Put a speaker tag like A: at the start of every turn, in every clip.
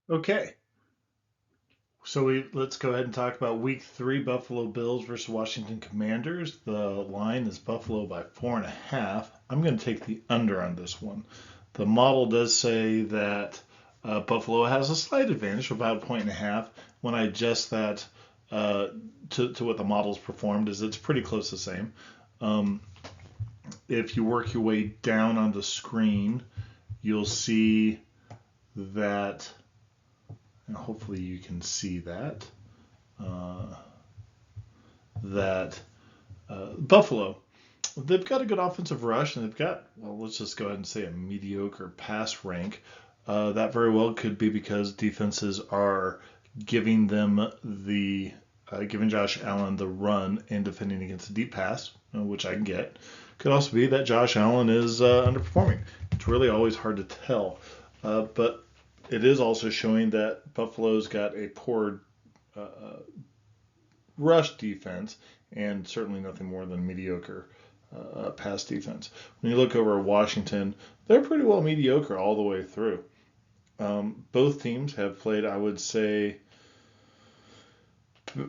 A: Okay, so let's go ahead and talk about Week 3, Buffalo Bills versus Washington Commanders. The line is Buffalo by 4.5. I'm going to take the under on this one. The model does say that Buffalo has a slight advantage of about a point and a half. When I adjust that uh, to what the model's performed, is it's pretty close the same. Um, if you work your way down on the screen, you'll see that, and hopefully you can see that. Uh, that Buffalo, they've got a good offensive rush, and they've got, well, let's just go ahead and say a mediocre pass rank. That very well could be because defenses are giving them giving Josh Allen the run and defending against the deep pass, which I can get. Could also be that Josh Allen is underperforming. It's really always hard to tell, but it is also showing that Buffalo's got a poor rush defense and certainly nothing more than mediocre pass defense. When you look over Washington, they're pretty well mediocre all the way through. Both teams have played, I would say,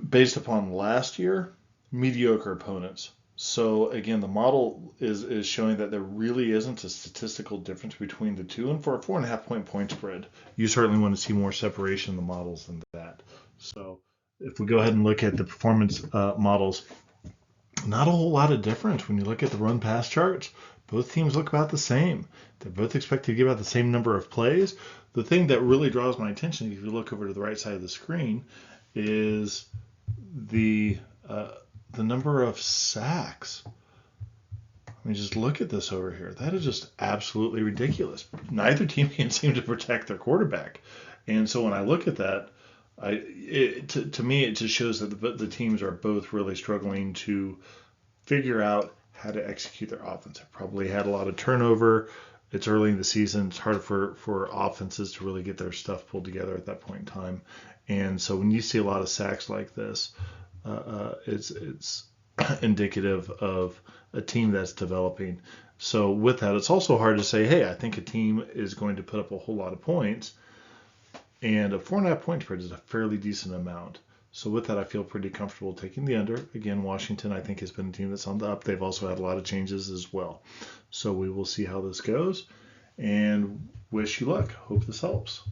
A: based upon last year, mediocre opponents. So again, the model is showing that there really isn't a statistical difference between the two, and for a 4.5 point spread, you certainly want to see more separation in the models than that. So if we go ahead and look at the performance models, not a whole lot of difference when you look at the run pass charts. Both teams look about the same. They're both expected to give out the same number of plays. The thing that really draws my attention, if you look over to the right side of the screen, is the uh, the number of sacks. I mean, just look at this over here. That is just absolutely ridiculous. Neither team can seem to protect their quarterback, and so when I look at that, to me it just shows that the teams are both really struggling to figure out how to execute their offense. They've probably had a lot of turnover. It's early in the season. It's hard for offenses to really get their stuff pulled together at that point in time. And so when you see a lot of sacks like this, it's indicative of a team that's developing. So with that, it's also hard to say, hey, I think a team is going to put up a whole lot of points, and a 4.5 point spread is a fairly decent amount. So with that, I feel pretty comfortable taking the under. Again, Washington, I think, has been a team that's on the up. They've also had a lot of changes as well. So we will see how this goes, and wish you luck. Hope this helps.